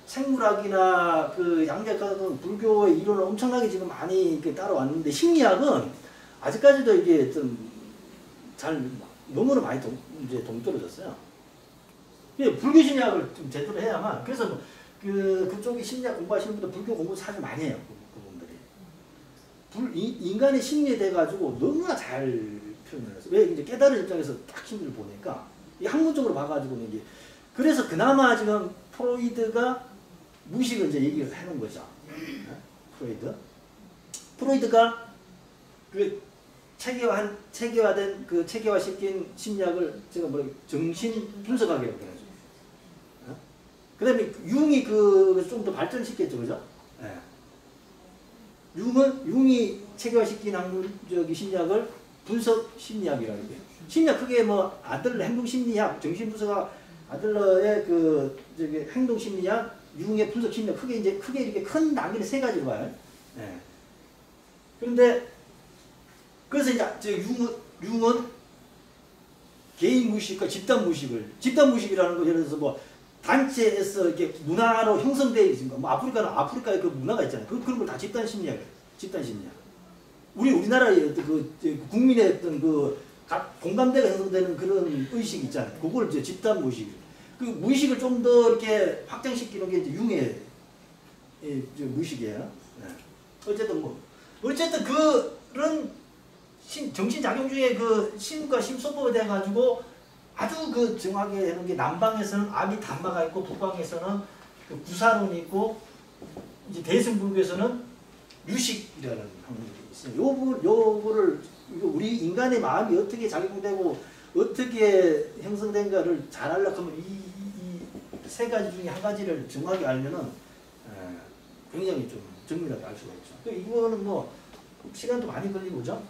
생물학이나 그 양자학은 불교의 이론을 엄청나게 지금 많이 이렇게 따라왔는데 심리학은 아직까지도 이게 좀 잘 너무나 많이 이제 동떨어졌어요. 불교 심리학을 좀 제대로 해야만 그래서 뭐 그쪽에 심리학 공부하시는 분들 불교 공부 사실 많이 해요. 그분들이 인간의 심리에 대해 가지고 너무나 잘 표현을 했어요. 왜 이제 깨달은 입장에서 딱 심리를 보니까 이 학문적으로 봐가지고는 이게 그래서 그나마 지금 프로이드가 무의식을 이제 얘기를 해놓은 거죠. 프로이드가 그 체계화된 그 체계화시킨 심리학을 제가 정신 분석학이라고 그러죠. 그 다음에 융이 좀 더 발전시켰죠, 그죠? 융이 체계화시킨 학문적인 심리학을 분석 심리학이라고 해요. 심리학 크게 뭐 아들러 행동 심리학, 정신 분석학, 아들러의 그 행동 심리학, 융의 분석 심리학 크게 이렇게 큰 단계를 세 가지로 봐요. 그런데 그래서 이제 융은 개인 무의식과 집단 무의식이라는 거 예를 들어서 뭐 단체에서 이렇게 문화로 형성되어 있는 거, 뭐 아프리카의 그 문화가 있잖아요. 그런 걸 다 집단 심리학이에요. 집단 심리학. 우리나라의 그 국민의 어떤 그 공감대가 형성되는 그런 의식이 있잖아요. 그걸 이제 집단 무의식. 그 무의식을 좀 더 이렇게 확장시키는 게 이제 융의 무의식이에요. 어쨌든 그런 정신작용 중에 그 심과 심소법에 대해 가지고 아주 그 정확하게 하는 게 남방에서는 아비 담마가 있고 북방에서는 그 부사론이 있고 이제 대승불교에서는 유식이라는 학문이 있어요. 요거를 우리 인간의 마음이 어떻게 작용되고 어떻게 형성된가를 잘 알려고 하면 이 세 가지 중에 한 가지를 정확하게 알면은 굉장히 좀 정밀하게 알 수가 있죠. 이거는 뭐 시간도 많이 걸리고 그죠?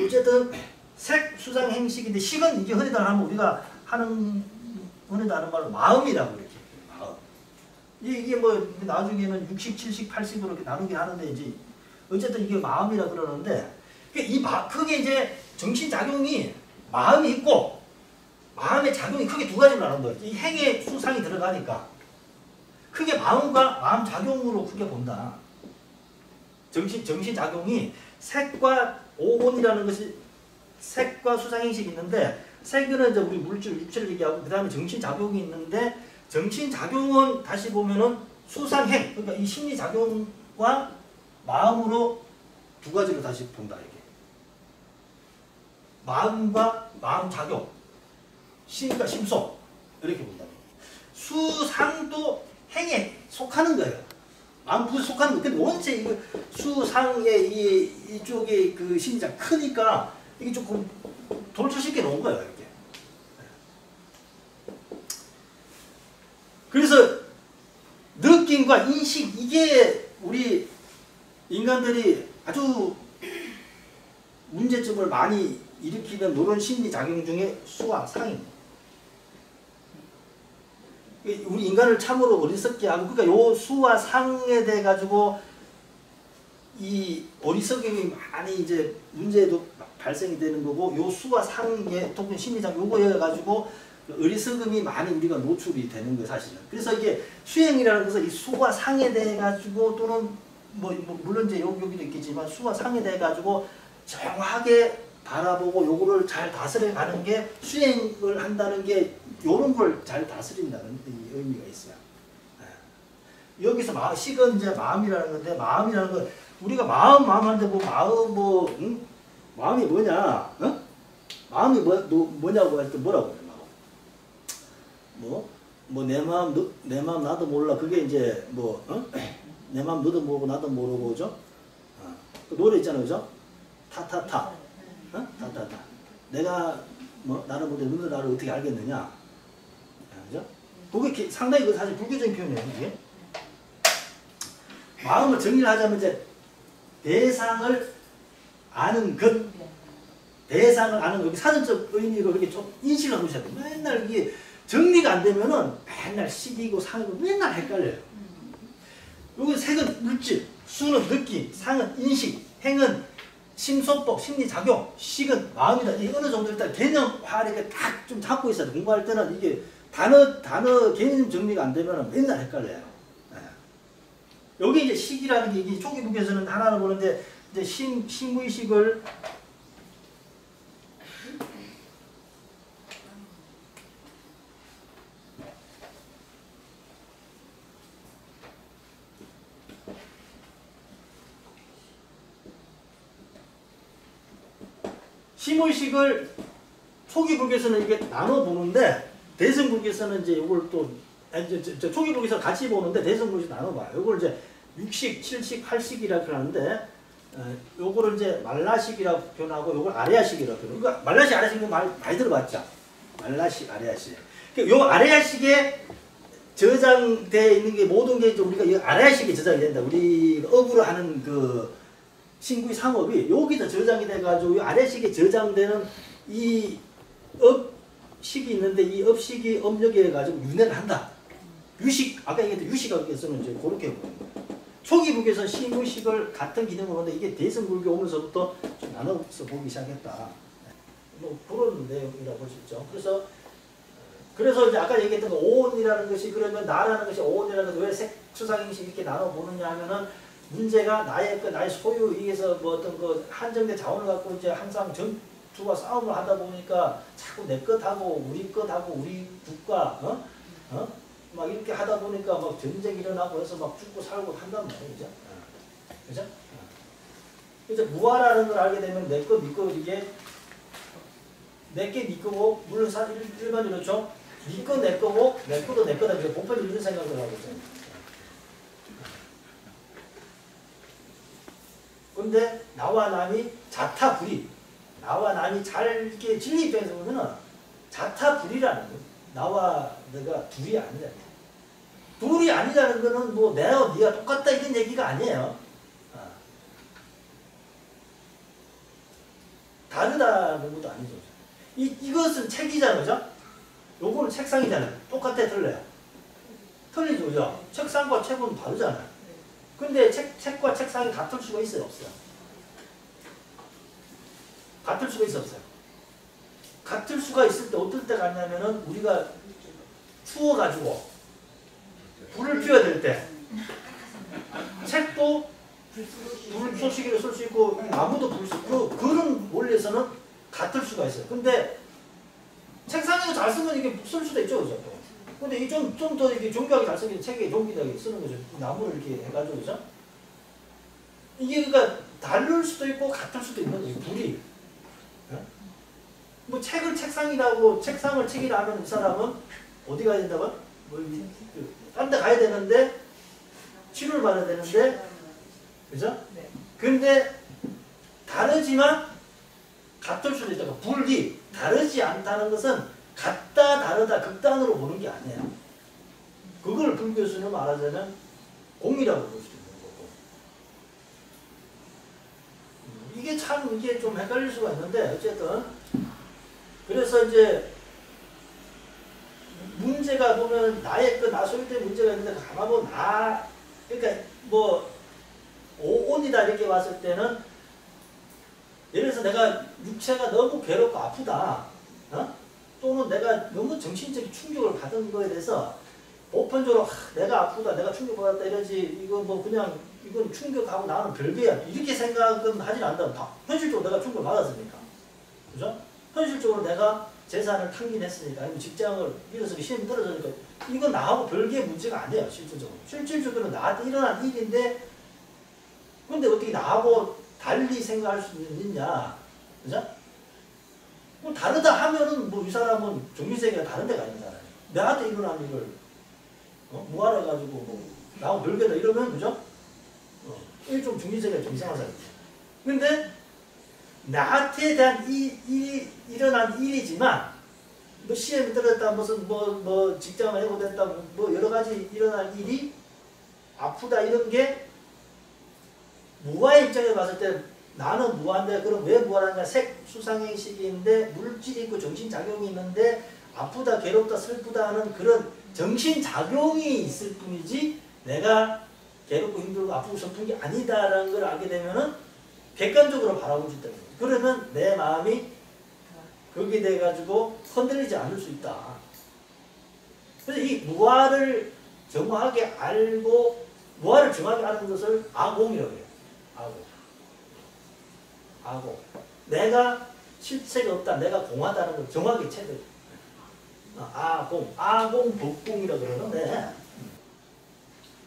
어쨌든 색, 수상, 행식인데 식은 이게 흔히 하면 우리가 흔히 하는 말로 마음이라고 이렇게 마음. 이게 뭐 나중에는 60, 70, 80으로 이렇게 나누게 하는데 이제 어쨌든 이게 마음이라 그러는데 그게 이제 정신작용이 마음이 있고 마음의 작용이 크게 두 가지로 나눈 거예요. 이 행에 수상이 들어가니까 크게 마음과 마음 작용으로 크게 본다. 정신작용이 색과 오온이라는 것이 색과 수상행식이 있는데 색은 이제 우리 물질, 육체를 얘기하고 그 다음에 정신작용이 있는데 정신작용은 다시 보면은 수상행, 그러니까 이 심리작용과 마음으로 두 가지로 다시 본다 이게. 마음과 마음작용, 심과 심속 이렇게 본다. 수상도 행에 속하는 거예요. 마음 부에 속하는 거. 근데 원체 이거 수상의 이쪽에 그 심리작 크니까 이게 조금 돌출시켜 놓은 거예요 이렇게. 그래서 느낌과 인식, 이게 우리 인간들이 아주 문제점을 많이 일으키는 이런 심리작용 중에 수와 상입니다. 우리 인간을 참으로 어리석게 하고, 그러니까 요 수와 상에 대해 가지고 이 어리석음이 많이 이제 문제도 발생이 되는 거고, 요 수와 상의 통신 심리작 요거에 가지고 어리석음이 많이 우리가 노출이 되는 거예요 사실은. 그래서 이게 수행이라는 것은 이 수와 상에 대해 가지고 또는 뭐 물론 이제 여기도 있겠지만 수와 상에 대해 가지고 정확하게 바라보고 요거를 잘 다스려 가는 게 수행을 한다는 게 요런 걸 잘 다스린다는 의미가 있어요. 여기서 식은 이제 마음이라는 건데, 마음이라는 건 우리가 마음 하는데 뭐 마음 응? 마음이 뭐냐? 어? 마음이 뭐냐고 할 때 뭐라고 그래? 내 마음 나도 몰라. 그게 이제 내 마음 너도 모르고 나도 모르고, 그죠? 그 노래 있잖아요, 그죠? 타타타, 타타타. 내가 나를 모르는데 너도 나를 어떻게 알겠느냐, 그죠? 그게 상당히 사실 불교적인 표현이에요. 이게 마음을 정리를 하자면 이제 대상을 아는 것, 대상을 아는 것. 여기 사전적 의미로 그렇게 좀 인식을 하고 있어야 돼요. 맨날 이게 정리가 안 되면은 맨날 식이고 상이고 맨날 헷갈려요. 여기 색은 물질, 수는 느낌, 상은 인식, 행은 심소법, 심리작용, 식은 마음이다. 이 어느 정도 일단 개념화 이렇게 딱 좀 잡고 있어야 돼. 공부할 때는 이게 단어 개념 정리가 안 되면은 맨날 헷갈려요. 여기 이제 식이라는 게 이게 초기북에서는 하나를 보는데, 이제 심의식을 심의식을 초기북에서는 이게 나눠 보는데, 대승북에서는 이제 이걸 또 초기북에서 같이 보는데 대승북에서 나눠 봐요. 이걸 이제 6식, 7식, 8식이라고 표현하는데, 요거를 이제 말라식이라고 표현하고 요걸 아레아식이라고 표현하고. 그러니까 말라식, 아레아식 많이 들어봤죠? 말라식, 아레아식. 요 아레아식에 저장되어 있는 게 모든 게 우리가 이 아레아식에 저장이 된다. 우리 업으로 하는 그 신구의 상업이 여기서 저장이 돼가지고 이 아래식에 저장되는 이 업식이 있는데, 이 업식이 업력에 가지고 윤회를 한다. 유식, 아까 얘기했던 유식학에서는 이제 그렇게 보는 거예요. 초기북에서 심의식을 같은 기능으로 하는데, 이게 대승불교 오면서부터 좀 나눠서 보기 시작했다. 그런 내용이라고 볼 수 있죠. 그래서 이제 아까 얘기했던 거 오온이라는 것이, 그러면 나라는 것이 오온이라는 것이 왜 색수상행식 이렇게 나눠 보느냐 하면은, 문제가 나의 소유 위에서 어떤 그 한정된 자원을 갖고 이제 항상 전투와 싸움을 하다 보니까 자꾸 내 것하고 우리 것하고 우리 국가 막 이렇게 하다 보니까 막 전쟁이 일어나고 해서 막 죽고 살고 한단 말이죠. 그죠? 이제 무아라는 걸 알게 되면 내 거, 네 거, 이게 내게 네 거고, 물론 일반적으로 그렇죠? 네 거 내 거고 내 거도 내 거다. 보편적으로 이런 생각을 하고 있어요. 근데 나와 남이 자타불이, 나와 남이 잘 이렇게 진리 입장에서 보면은 자타불이라는 거, 나와 내가 둘이 아니라, 둘이 아니라는 거는 뭐 내가 네가 똑같다 이런 얘기가 아니에요. 다르다는 것도 아니죠. 이것은 책이잖아요, 그죠? 요거는 책상이잖아요. 똑같아, 틀려요? 틀리죠, 그죠? 책상과 책은 다르잖아요. 근데 책과 책상이 같을 수가 있어요, 없어요? 같을 수가 있어, 없어요? 같을 수가 있을 때 어떨 때가 있냐면은, 우리가 추워가지고 불을 피워야 될 때, 책도 불쏘시개로 쓸 수 있고 나무도 불 수 있고, 그런 원리에서는 같을 수가 있어요. 근데 책상에도 잘 쓰면 이게 쓸 수도 있죠, 그죠? 근데 이 좀 더 이게 정교하게 잘 쓰긴 책에 종기하게 쓰는 거죠. 나무를 이렇게 해가지고, 그죠? 이게 그러니까 다를 수도 있고 같을 수도 있는 거예요. 불이. 뭐 책을 책상이라고 책상을 책이라 하면 이 사람은 어디 가야 된다고? 딴 데 가야 되는데 치료를 받아야 되는데, 그죠? 근데 다르지만 같을 수도 있다. 불이 다르지 않다는 것은 같다 다르다 극단으로 보는 게 아니에요. 그걸 불교에서는 말하자면 공이라고 볼 수도 있는 거고. 이게 참 이게 좀 헷갈릴 수가 있는데 어쨌든 그래서 이제 문제가 보면 나의 나 소유된 문제가 있는데 가만 보면 그러니까 뭐 오온이다 이렇게 봤을 때는 예를 들어서 내가 육체가 너무 괴롭고 아프다, 또는 내가 너무 정신적인 충격을 받은 거에 대해서 보편적으로 내가 아프다, 내가 충격받았다 이러지, 이거 뭐 그냥 이건 충격하고 나는 별개야 이렇게 생각은 하진 않는다. 현실적으로 내가 충격을 받았으니까, 그죠? 현실적으로 내가 재산을 탕진했으니까, 아니면 직장을 잃어서 시험이 떨어지니까 이건 나하고 별개의 문제가 아니에요. 실질적으로 나한테 일어난 일인데, 근데 어떻게 나하고 달리 생각할 수 있느냐, 그죠? 뭐 다르다 하면은 뭐 이 사람은 정신세계가 다른 데가 아니잖아요. 나한테 일어난 일을 무한해가지고 뭐 나하고 별개다 이러면, 그죠? 일종 정신세계가 좀 이상한 사람이죠. 근데 나한테 대한 일어난 일이지만, 뭐 시험이 떨어졌다, 무슨 뭐 직장을 해고됐다, 뭐 여러 가지 일어난 일이 아프다 이런 게 무아의 입장에서 봤을 때 나는 무아인데, 그럼 왜 무아라냐? 색, 수상행식인데 물질이 있고 정신작용이 있는데 아프다, 괴롭다, 슬프다 하는 그런 정신작용이 있을 뿐이지 내가 괴롭고 힘들고 아프고 슬픈 게 아니다라는 걸 알게 되면은 객관적으로 바라볼 수 있다는 거예요. 그러면 내 마음이 거기에 대해 가지고 흔들리지 않을 수 있다. 그래서 이 무아를 정확하게 알고, 무아를 정확히 아는 것을 아공이라고 해요. 아공. 내가 실체가 없다, 내가 공하다는 걸 정확히 체득. 아공 법공이라 그러는데,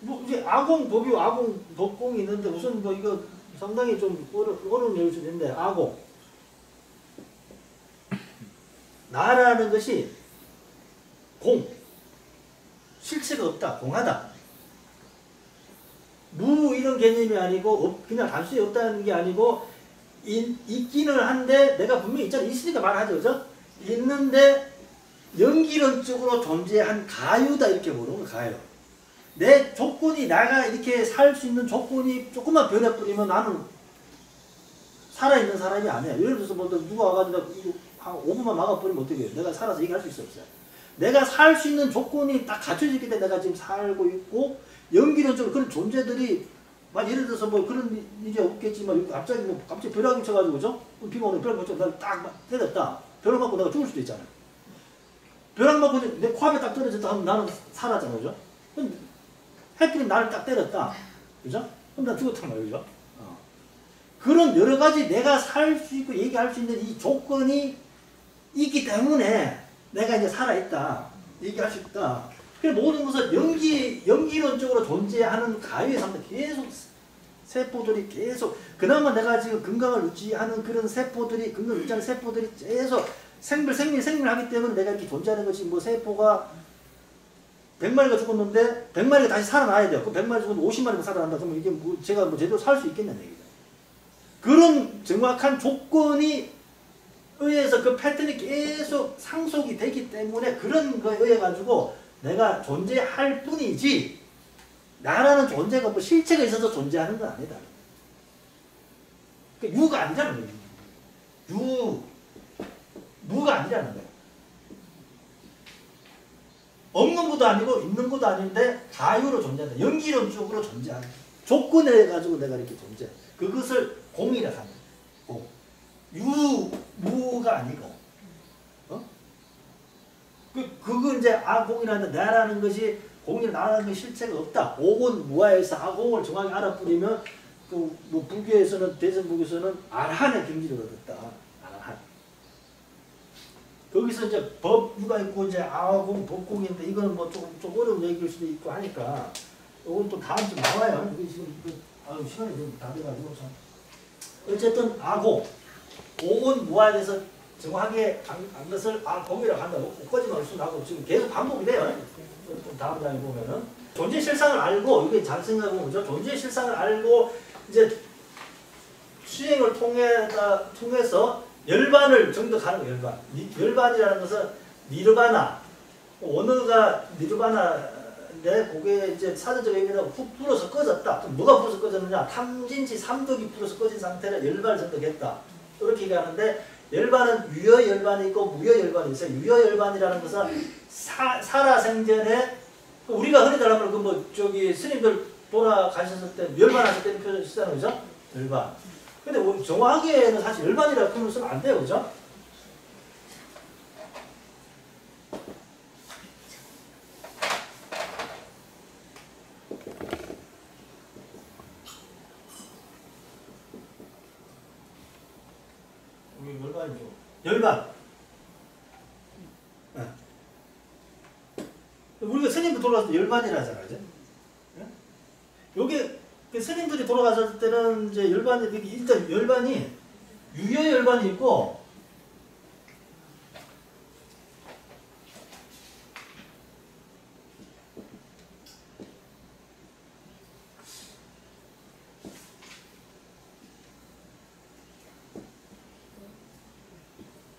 뭐 이제 아공 법이고 아공 법공이 있는데 무슨 뭐 이거 상당히 좀 어려운 내용일 수도 있는데, 아공. 나라는 것이 공. 실체가 없다, 공하다. 무 이런 개념이 아니고 그냥 단순히 없다는 게 아니고 있기는 한데 내가 분명히 있으니까 말하죠, 그죠? 있는데 연기론적으로 존재한 가유다 이렇게 보는 거, 가유. 내 조건이, 내가 이렇게 살 수 있는 조건이 조금만 변해버리면 나는 살아있는 사람이 아니야. 예를 들어서 뭐 누가 와가지고 한 5분만 막아버리면 어떻게 해요? 내가 살아서 얘기할 수 있어, 없어요? 내가 살 수 있는 조건이 딱 갖춰졌기 때문에 내가 지금 살고 있고, 연기론적으로 그런 존재들이 막 예를 들어서 뭐 그런 일이 없겠지만 갑자기 벼락이 쳐가지고, 그죠? 비가 오는 벼락 맞춰 날 딱 때렸다. 벼락 맞고 내가 죽을 수도 있잖아요. 벼락 맞고 내 코앞에 딱 떨어졌다 하면 나는 살았잖아요, 그죠? 해필이 나를 딱 때렸다, 그죠? 그럼 나 죽었단 말이에요, 그죠? 그런 여러 가지 내가 살 수 있고 얘기할 수 있는 이 조건이 있기 때문에 내가 이제 살아있다, 얘기할 수 있다. 그래서 모든 것은 연기론적으로 존재하는 가위의 상태, 계속 세포들이 계속, 그나마 내가 지금 건강을 유지하는 그런 세포들이, 건강을 유지하는 세포들이 계속 생명을 하기 때문에 내가 이렇게 존재하는 것이, 뭐 세포가 100마리가 죽었는데 100마리가 다시 살아나야 돼요. 그럼 100마리 죽으면 50마리가 살아난다. 그러면 이게 뭐 제가 뭐 제대로 살 수 있겠냐는 얘기죠. 그런 정확한 조건이 의해서 그 패턴이 계속 상속이 되기 때문에 그런 거에 의해 가지고 내가 존재할 뿐이지, 나라는 존재가 뭐 실체가 있어서 존재하는 건 아니다. 그러니까 유가 아니잖아요. 무가 아니라는 거예요. 없는 것도 아니고 있는 것도 아닌데 가유로 존재한다. 연기론적으로 존재하는 조건에 가지고 내가 이렇게 존재. 그것을 공이라고 합니다. 공. 무가 아니고. 그거 이제 아공이라는, 나라는 것이, 공이 나라는 것이 실체가 없다. 오곤 무아에서 아공을 정확히 알아버리면, 뭐 불교에서는, 대승불교에서는 아라한의 경지를 얻었다. 아라한. 거기서 이제 법유가 있고 이제 아공, 법공인데 이거는 뭐 좀 어려운 얘기일 수도 있고 하니까 이건 또 다음 주 나와요. 이게 지금 시간이 좀 다 돼가지고 참. 어쨌든 아공, 공은 무아에 대해서 정확하게 안 것을 아공이라고 한다고 거짓말 수 나고 지금 계속 반복이 돼요. 또 다음 장에 보면은 존재 실상을 알고 이게 잘 생각해보면 그죠? 존재 실상을 알고 이제 수행을 통해서 열반을 정득하는 거예요. 열반. 열반이라는 것은 니르바나, 원어가 니르바나인데 그게 이제 사전적 의미로 훅 불어서 꺼졌다. 뭐가 불어서 꺼졌느냐? 탐진치 삼덕이 불어서 꺼진 상태를 열반을 정득했다. 이렇게 얘기하는데 열반은 유여열반이 있고 무여열반이 있어요. 유여열반이라는 것은 살아생전에 우리가 흔히 말하면 그 뭐 저기 스님들 돌아가셨을 때 열반하실 때 표현 쓰잖아요, 그죠? 열반. 근데 뭐 정확하게는 사실 열반이라고 표현을 쓰면 안 돼요, 그죠? 여기 열반이죠. 열반. 네. 우리가 스님들 돌아가서 열반이라 하잖아요, 그죠? 네? 요게 스님들이 돌아가셨을 때는 이제 열반이 일단 열반이 유여 열반이 있고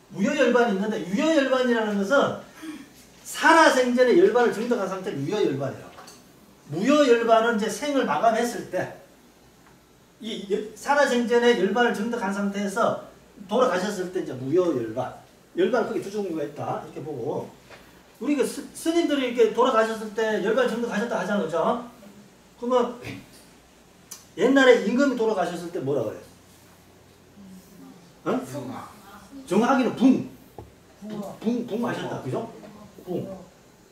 무여 열반이 있는데 유여 열반이라는 것은 살아생전에 열반을 정득한 상태를 유여 열반이라고. 무여 열반은 이제 생을 마감했을 때, 이 살아생전에 열반을 정득한 상태에서 돌아가셨을 때 이제 무여 열반. 열반은 크게 두 종류가 있다. 이렇게 보고. 우리가 스님들이 이렇게 돌아가셨을 때 열반 정득하셨다 하잖아요. 그죠? 그러면 옛날에 임금이 돌아가셨을 때 뭐라 그래요? 어? 정확히는 붕 하셨다. 그죠?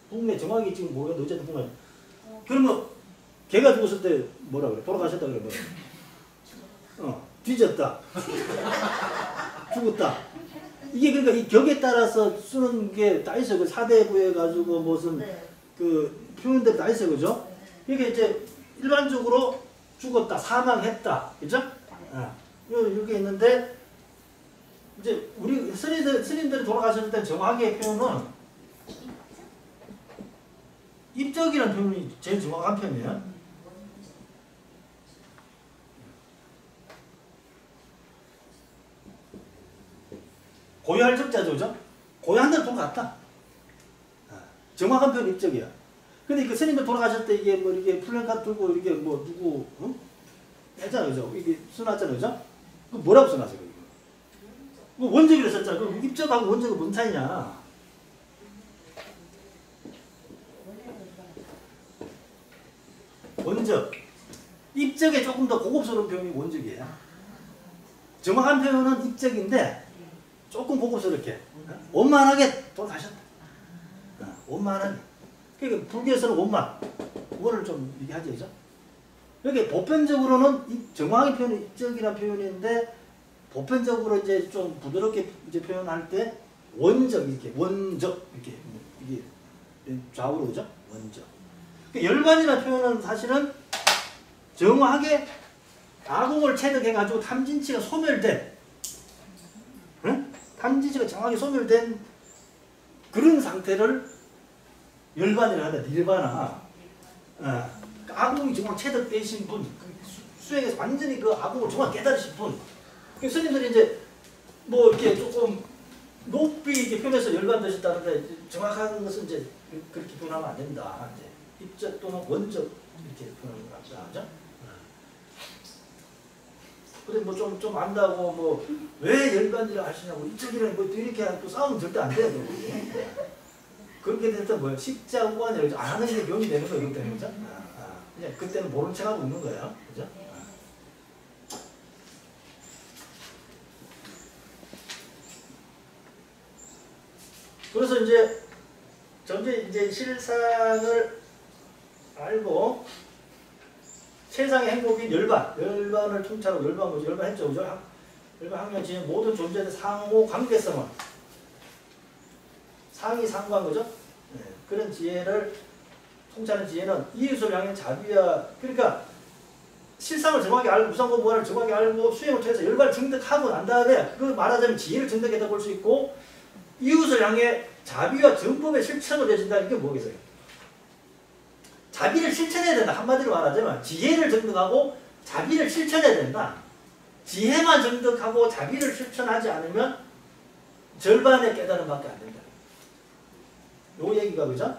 붕에 정확히 지금 모르겠는데 어쨌든 붕 하셨다. 그러면 걔가 죽었을 때 뭐라 그래? 돌아가셨다 그래 뭐라? 뒤졌다. 죽었다. 이게 그러니까 이 격에 따라서 쓰는 게 다 있어요. 그 사대부에 가지고 무슨 그 표현들 다 있어요. 그죠? 이게 이제 일반적으로 죽었다, 사망했다. 그죠? 이렇게 있는데 이제 우리 스님들이 돌아가셨을 때 정확하게 표현은 입적이라는 표현이 제일 정확한 표현이에요. 고유할 적자죠, 그죠? 고유한 데는 똑같다. 정확한 표현 입적이야. 근데 그 스님들 돌아가셨을 때 이게 뭐 이렇게 플랜카드 들고 이렇게 뭐 누구, 했잖아요, 그죠? 이게 써놨잖아요, 그죠? 그 뭐라고 써놨어요, 이거? 원적이라 썼잖아. 그럼 입적하고 원적은 뭔 차이냐? 원적. 입적에 조금 더 고급스러운 표현이 원적이에요. 정확한 표현은 입적인데 조금 고급스럽게 원만하게 돌아가셨다. 원만하게. 그러니까 불교에서는 원만. 그거를 좀 얘기하죠, 그죠? 이렇게 보편적으로는 정확하게 표현은 입적이라는 표현인데 보편적으로 이제 좀 부드럽게 이제 표현할 때 원적 이렇게 원적 이렇게 이게 좌우로 그죠? 원적. 열반이라는 표현은 사실은 정확하게 아공을 체득해가지고 탐진치가 소멸된, 응? 탐진치가 정확하게 소멸된 그런 상태를 열반이라 한다. 닐바나. 아공이 정말 체득되신 분, 수행에서 완전히 그 아공을 정말 깨달으신 분. 스님들이 이제 뭐 이렇게 조금 높이 이렇게 표현해서 열반 되셨다는데 정확한 것은 이제 그렇게 표현하면 안 된다. 이제 입적 또는 원적 이렇게 표현을 합니다. 그죠? 그래 뭐 좀 안다고 뭐 왜 열반이라 하시냐고 입적이라는 뭐 이렇게 또 싸우면 절대 안 돼요. 그렇게 됐던 뭐야 십자우관이라고 안 하는 게 병이 되는 거예요. 그것 때문에 그죠? 그냥 그때는 모른 척하고 있는 거예요. 그죠? 그래서 이제 전제 이제 실상을 알고 세상의 행복인 열반을 통찰하고 열반 뭐죠? 열반 했죠, 그죠? 열반 학년 지닌 모든 존재의 상호 관계성을 상이 상관 거죠. 네. 그런 지혜를 통치하는 지혜는 이웃을 향해 자비와 그러니까 실상을 정확히 알고 무상고 무한을 정확히 알고 수행을 통해서 열반을 증득하고 난 다음에 그 말하자면 지혜를 증득했다 볼 수 있고 이웃을 향해 자비와 정법의 실천을 해준다는 게 뭐겠어요? 자비를 실천해야 된다. 한마디로 말하자면 지혜를 증득하고 자비를 실천해야 된다. 지혜만 증득하고 자비를 실천하지 않으면 절반의 깨달음밖에 안 된다. 요 얘기가 그죠?